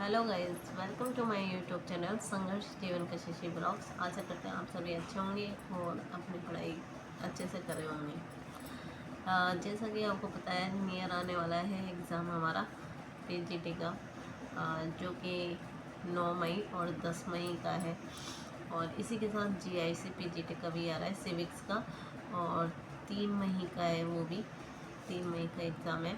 Hello guys, welcome to my YouTube channel संघर्ष जीवन कशिशि blogs. आशा करते हैं आप सभी अच्छे होंगे और अपनी पढ़ाई अच्छे से कर रहे होंगे। जैसा कि आपको पता है, नियर आने वाला है एग्ज़ाम हमारा पीजीटी का, जो कि 9 मई और 10 मई का है। और इसी के साथ जीआईसी पीजीटी का भी आ रहा है, सिविक्स का, और 3 मई का है, वो भी 3 मई का एग्ज़ाम है।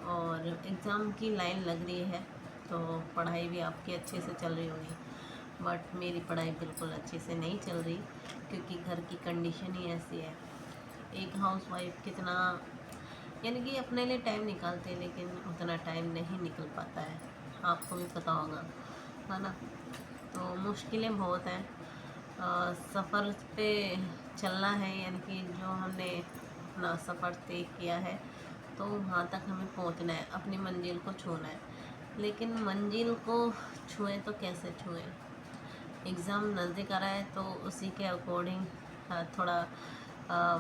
और एग्ज़ाम की लाइन लग रही है, तो पढ़ाई भी आपकी अच्छे से चल रही होगी। बट मेरी पढ़ाई बिल्कुल अच्छे से नहीं चल रही, क्योंकि घर की कंडीशन ही ऐसी है। एक हाउसवाइफ कितना, यानी कि अपने लिए टाइम निकालते हैं, लेकिन उतना टाइम नहीं निकल पाता है, आपको भी पता होगा, है ना। तो मुश्किलें बहुत हैं। सफ़र पे चलना है, यानी कि जो हमने अपना सफ़र तय किया है, तो वहाँ तक हमें पहुँचना है, अपनी मंजिल को छूना है। लेकिन मंजिल को छुएं तो कैसे छुएं? एग्ज़ाम नज़दीक आ रहा है, तो उसी के अकॉर्डिंग थोड़ा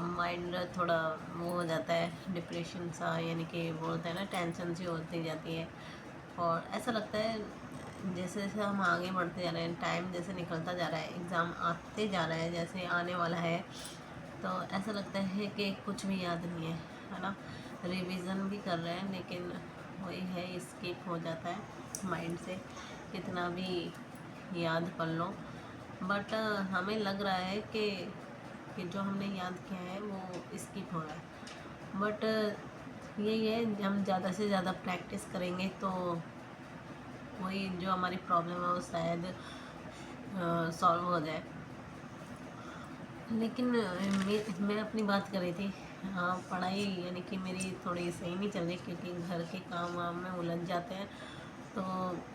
माइंड थोड़ा वो हो जाता है, डिप्रेशन सा, यानी कि बोलते हैं ना, टेंशन सी होती जाती है। और ऐसा लगता है जैसे जैसे हम आगे बढ़ते जा रहे हैं, टाइम जैसे निकलता जा रहा है, एग्ज़ाम आते जा रहा है, जैसे आने वाला है, तो ऐसा लगता है कि कुछ भी याद नहीं है ना। रिवीज़न भी कर रहे हैं, लेकिन वही है, स्किप हो जाता है माइंड से, कितना भी याद कर लो। बट हमें लग रहा है कि जो हमने याद किया है वो स्किप हो रहा है। बट यही है, हम ज़्यादा से ज़्यादा प्रैक्टिस करेंगे तो वही जो हमारी प्रॉब्लम है वो शायद सॉल्व हो जाए। लेकिन मैं अपनी बात कर रही थी। हाँ, पढ़ाई यानी कि मेरी थोड़ी सही नहीं चल रही, क्योंकि घर के काम वाम में उलझ जाते हैं, तो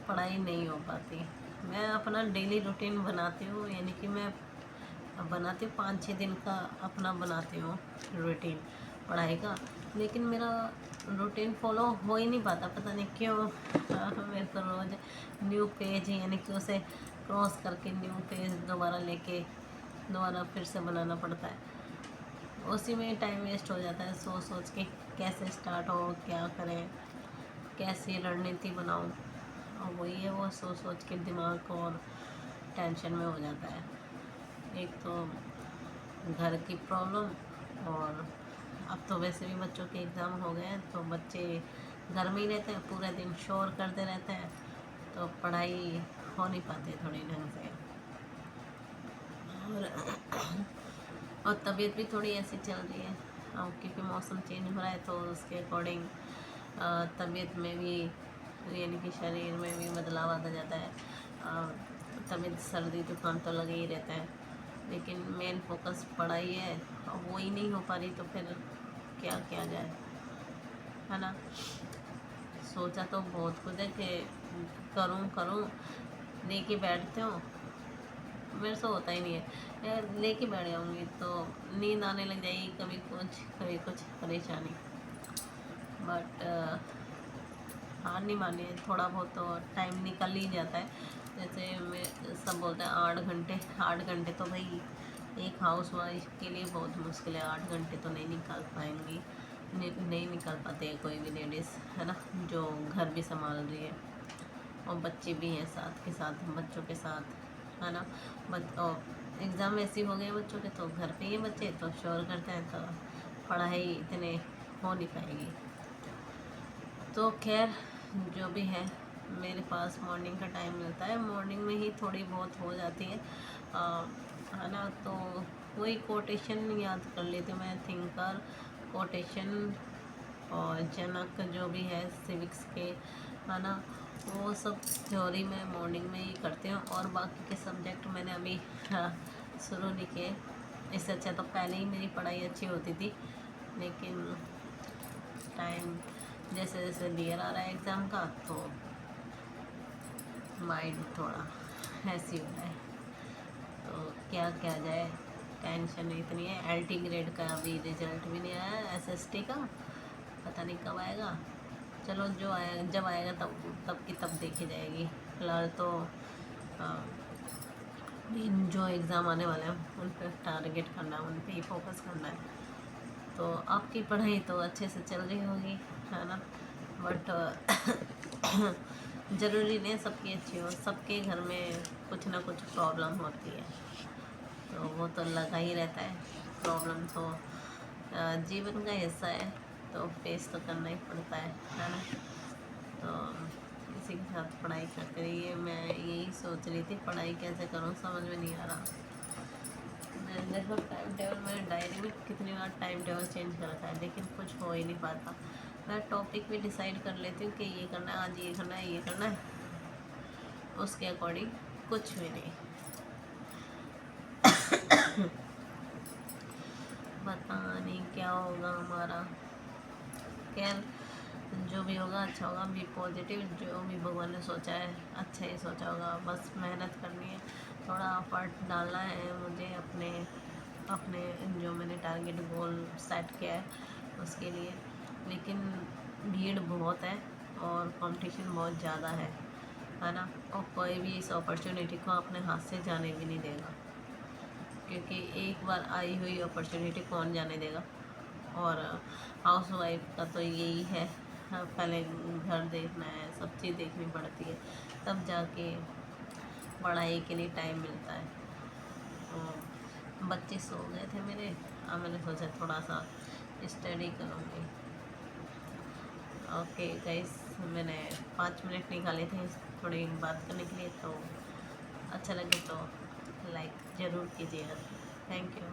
पढ़ाई नहीं हो पाती। मैं अपना डेली रूटीन बनाती हूँ, यानी कि मैं बनाती हूँ 5-6 दिन का अपना बनाती हूँ रूटीन पढ़ाई का, लेकिन मेरा रूटीन फॉलो हो ही नहीं पाता, पता नहीं क्यों। मेरे को रोज़ न्यू पेज, यानी कि उसे क्रॉस करके न्यू पेज दोबारा लेके दोबारा फिर से बनाना पड़ता है। उसी में टाइम वेस्ट हो जाता है, सोच सोच के कैसे स्टार्ट हो, क्या करें, कैसी रणनीति बनाऊं, और वही है, वो सोच सोच के दिमाग को और टेंशन में हो जाता है। एक तो घर की प्रॉब्लम, और अब तो वैसे भी बच्चों के एग्ज़ाम हो गए हैं, तो बच्चे घर में ही रहते हैं, पूरे दिन शोर करते रहते हैं, तो पढ़ाई हो नहीं पाती थोड़ी ढंग से। और तबीयत भी थोड़ी ऐसी चल रही है, क्योंकि मौसम चेंज हो रहा है, तो उसके अकॉर्डिंग तबीयत में भी, यानी कि शरीर में भी बदलाव आता जाता है। तबीयत, सर्दी जुकाम तो लगे ही रहता है, लेकिन मेन फोकस पढ़ाई है, और वो ही नहीं हो पा रही, तो फिर क्या किया जाए, है ना। सोचा तो बहुत कुछ है कि करूं करूं, लेके बैठते हो, मेरे से होता ही नहीं है। लेके बैठ जाऊँगी तो नींद आने लग जाएगी, कभी कुछ परेशानी। बट हार नहीं मानी है, थोड़ा बहुत तो टाइम निकल ही जाता है। जैसे मैं, सब बोलते हैं 8 घंटे तो भाई एक हाउस वाइफ के लिए बहुत मुश्किल है। 8 घंटे तो नहीं निकाल पाएंगी, नहीं निकाल पाते कोई भी लेडीज़, है ना, जो घर भी संभाल रही है, और बच्चे भी हैं साथ के साथ, बच्चों के साथ, है ना। और एग्ज़ाम ऐसे हो गए बच्चों के, तो घर पे ही बच्चे तो शोर करते हैं, तो पढ़ाई इतने हो नहीं पाएगी। तो खैर, जो भी है, मेरे पास मॉर्निंग का टाइम मिलता है, मॉर्निंग में ही थोड़ी बहुत हो जाती है, है ना। तो वही कोटेशन याद कर लेती हूँ मैं, थिंकर, कोटेशन और जनक, जो भी है सिविक्स के, है ना, वो सब थ्योरी में मॉर्निंग में ही करती हूँ। और बाकी के सब्जेक्ट मैंने अभी शुरू नहीं किए। इससे अच्छा तो पहले ही मेरी पढ़ाई अच्छी होती थी, लेकिन टाइम जैसे जैसे नियर आ रहा है एग्ज़ाम का, तो माइंड थोड़ा ऐसी हो रहा है, तो क्या किया जाए, टेंशन इतनी है। एलटी ग्रेड का अभी रिजल्ट भी नहीं आया, एसएसटी का पता नहीं कब आएगा। चलो, जो आएगा, जब आएगा तब की तब देखी जाएगी। फिलहाल तो जो एग्ज़ाम आने वाले हैं उन पर टारगेट करना है, उन पर ही फोकस करना है। तो आपकी पढ़ाई तो अच्छे से चल रही होगी, है ना। बट ज़रूरी नहीं है सबकी अच्छी हो, सबके घर में कुछ ना कुछ प्रॉब्लम होती है, तो वो तो लगा ही रहता है। प्रॉब्लम तो जीवन का हिस्सा है, तो फेस तो करना ही पड़ता है ना। तो इसी के साथ पढ़ाई करते रहिए। मैं यही सोच रही थी पढ़ाई कैसे करूँ, समझ में नहीं आ रहा। मैंने देखो टाइम टेबल, मैंने डायरी में कितनी बार टाइम टेबल चेंज कर रखा है, लेकिन कुछ हो ही नहीं पाता। मैं टॉपिक भी डिसाइड कर लेती हूँ कि ये करना है, आज ये करना है, ये करना है, उसके अकॉर्डिंग कुछ भी नहीं। पता नहीं क्या होगा हमारा। खैर, जो भी होगा अच्छा होगा। बी पॉजिटिव, जो भी भगवान ने सोचा है अच्छा ही सोचा होगा। बस मेहनत करनी है, थोड़ा एफर्ट डालना है मुझे अपने अपने जो मैंने टारगेट गोल सेट किया है उसके लिए। लेकिन भीड़ बहुत है और कंपटीशन बहुत ज़्यादा है ना। और कोई भी इस अपॉर्चुनिटी को अपने हाथ से जाने भी नहीं देगा, क्योंकि एक बार आई हुई अपॉर्चुनिटी कौन जाने देगा। और हाउस वाइफ का तो यही है, पहले घर देखना है, सब चीज़ देखनी पड़ती है, तब जाके पढ़ाई के लिए टाइम मिलता है। तो बच्चे सो गए थे मेरे, अब मैंने सोचा थोड़ा सा स्टडी करूँगी। ओके गाइस, मैंने 5 मिनट निकाले थे थोड़ी बात करने के लिए, तो अच्छा लगे तो लाइक ज़रूर कीजिएगा। Thank you.